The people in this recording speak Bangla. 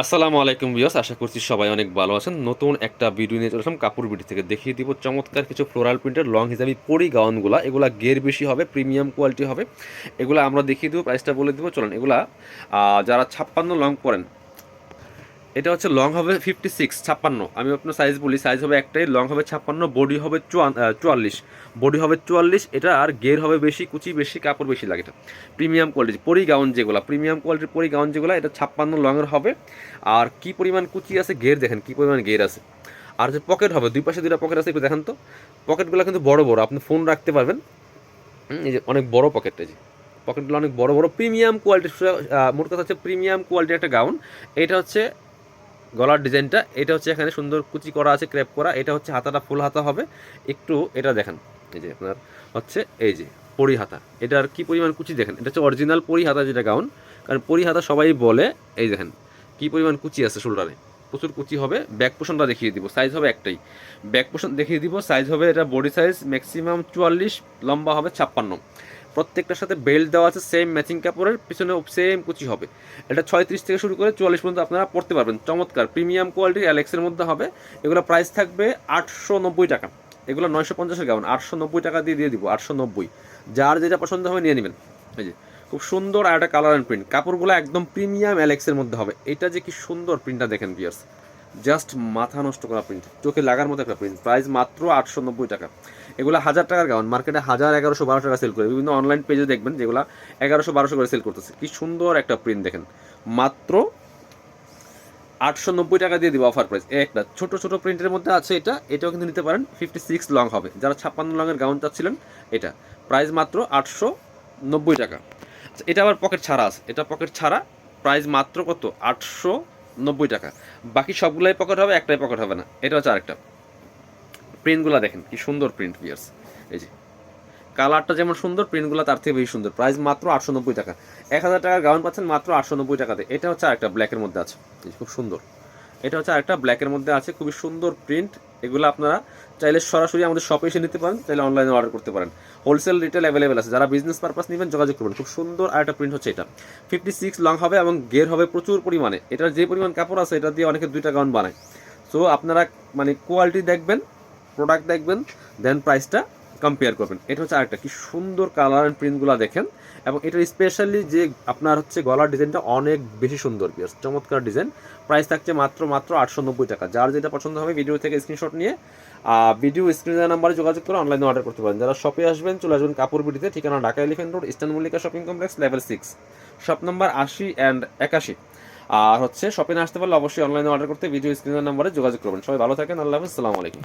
আসসালামু আলাইকুম ভিউয়ার্স, আশা করছি সবাই অনেক ভালো আছেন। নতুন একটা ভিডিও নিয়ে চলে আসলাম কাপড় বিডি থেকে। দেখিয়ে দিব চমৎকার কিছু ফ্লোরাল প্রিন্টের লং হিসাবে পরি গাউনগুলা। এগুলা গের বেশি হবে, প্রিমিয়াম কোয়ালিটি হবে। এগুলা আমরা দেখিয়ে দিব, প্রাইসটা বলে দিব। চলেন, এগুলা যারা 56 লং পরেন, এটা হচ্ছে লং হবে 56 56। আমি আপনার সাইজ বলি, সাইজ হবে একটাই, লং হবে 56, বডি হবে 44, বডি হবে 44। এটা আর গের হবে বেশি, কুচি বেশি, কাপড় বেশি লাগে। এটা প্রিমিয়াম কোয়ালিটি পরি গাউন যেগুলো, প্রিমিয়াম কোয়ালিটির পরি গাউন যেগুলো, এটা 56 লংয়ের হবে। আর কি পরিমাণ কুচি আছে, গের দেখেন কি পরিমাণ গের আছে। আর যে পকেট হবে, দুই পাশে দুইটা পকেট আছে, একটু দেখেন তো। পকেটগুলো কিন্তু বড় বড়, আপনি ফোন রাখতে পারবেন। এই যে অনেক বড় পকেট, এই যে পকেটগুলো অনেক বড় বড়, প্রিমিয়াম কোয়ালিটির। মোট কথা হচ্ছে প্রিমিয়াম কোয়ালিটির একটা গাউন। এটা হচ্ছে গলার ডিজাইনটা, এটা হচ্ছে এখানে সুন্দর কুচি করা আছে, ক্রেপ করা। এটা হচ্ছে হাতাটা ফুল হাতা হবে। একটু এটা দেখেন, এই যে আপনার হচ্ছে এই যে পরি হাতা, এটার কি পরিমাণ কুচি দেখেন। এটা হচ্ছে অরিজিনাল পরি হাতা যেটা গাউন, কারণ পরি হাতা সবাই বলে। এই দেখেন কি পরিমাণ কুচি আছে শোল্ডারে, প্রচুর কুচি হবে। ব্যাক পোষণটা দেখিয়ে দিব, সাইজ হবে একটাই। ব্যাক পোষণ দেখিয়ে দিব, সাইজ হবে এটা বডি সাইজ ম্যাক্সিমাম 44, লম্বা হবে 56। প্রত্যেকটার সাথে বেল্ট দেওয়া আছে, সেম ম্যাচিং কাপড়ের, পিছনে সেম কুচি হবে। এটা 36 থেকে শুরু করে 44 পর্যন্ত আপনারা পড়তে পারবেন। চমৎকার প্রিমিয়াম কোয়ালিটির অ্যালেক্সের মধ্যে হবে। এগুলো প্রাইস থাকবে 890 টাকা। এগুলো 950-এর গাউন, 890 টাকা দিয়ে দিয়ে দিব, 890। যার যেটা পছন্দ হবে নিয়ে নেবেন। এই যে খুব সুন্দর আর একটা কালার অ্যান্ড প্রিন্ট, কাপড়গুলো একদম প্রিমিয়াম অ্যালেক্সের মধ্যে হবে। এটা যে কি সুন্দর প্রিন্টটা দেখেন ভিউয়ার্স, জাস্ট মাথা নষ্ট করা প্রিন্ট, চোখে লাগার মতো একটা প্রিন্ট। প্রাইস মাত্র 890 টাকা। এগুলো 1000 টাকার গাউন, মার্কেটে 1000, 1100, 1200 টাকা সেল করে। বিভিন্ন অনলাইন পেজে দেখবেন যেগুলো 1100, 1200 করে সেল করতেছে। কি সুন্দর একটা প্রিন্ট দেখেন, মাত্র 890 টাকা দিয়ে দিব অফার প্রাইস। একটা ছোট ছোট প্রিন্টের মধ্যে আছে, এটাও কিন্তু নিতে পারেন। 56 লং হবে, যারা 56 লংয়ের গাউন চাচ্ছিলেন। এটা প্রাইস মাত্র 890 টাকা। আচ্ছা, এটা আবার পকেট ছাড়া আছে, এটা পকেট ছাড়া। প্রাইস মাত্র কত, 890 টাকা। বাকি সবগুলাই পকেট হবে, একটাই পকেট হবে না। এটা হচ্ছে আরেকটা। প্রিন্টগুলো দেখেন কি সুন্দর প্রিন্ট ভিউয়ার্স। এই যে কালারটা যেমন সুন্দর, প্রিন্টগুলো তার থেকে বেশি সুন্দর। প্রাইস মাত্র 890 টাকা। 1000 টাকার গাউন পাচ্ছেন মাত্র 890 টাকাতে। এটা হচ্ছে আরেকটা ব্ল্যাকের মধ্যে আছে, খুব সুন্দর। এটা হচ্ছে আরেকটা ব্ল্যাকের মধ্যে আছে, খুবই সুন্দর প্রিন্ট। এগুলো আপনারা চাইলে সরাসরি আমাদের শপে এসে নিতে পারেন, চাইলে অনলাইনে অর্ডার করতে পারেন। হোলসেল রিটেল অ্যাভেলেবেল আছে, যারা বিজনেস পারপাস নেবেন যোগাযোগ করবেন। খুব সুন্দর আরেকটা প্রিন্ট হচ্ছে এটা। 56 লং হবে এবং গের হবে প্রচুর পরিমাণে। এটার যে পরিমাণ কাপড় আছে, এটা দিয়ে অনেকে 2টা গাউন বানায়। সো আপনারা মানে কোয়ালিটি দেখবেন, প্রোডাক্ট দেখবেন, দেন প্রাইসটা কম্পেয়ার করবেন। এটা হচ্ছে আরেকটা কি সুন্দর কালার অ্যান্ড প্রিন্টগুলো দেখেন। এবং এটার স্পেশালি যে আপনার হচ্ছে গলার ডিজাইনটা অনেক বেশি সুন্দর, বিয়ার্স চমৎকার ডিজাইন। প্রাইস থাকছে মাত্র 890 টাকা। যার যেটা পছন্দ হবে ভিডিও থেকে স্ক্রিনশট নিয়ে ভিডিও স্ক্রিনের নাম্বারে যোগাযোগ করে অনলাইনে অর্ডার করতে পারেন। যারা শপে আসবেন চলে আসবেন কাপড় বিডিতে, ঠিকানা Dhaka elephant road, eastern Mallika shopping complex, level 6, shop number 80 and 81। আর হচ্ছে শপে না আসতে পারলে অবশ্যই অনলাইনে অর্ডার করতে ভিডিও স্ক্রিনের নাম্বারে যোগাযোগ করবেন। সবাই ভালো থাকেন, আল্লাহ হাফেজ, আসসালামু আলাইকুম।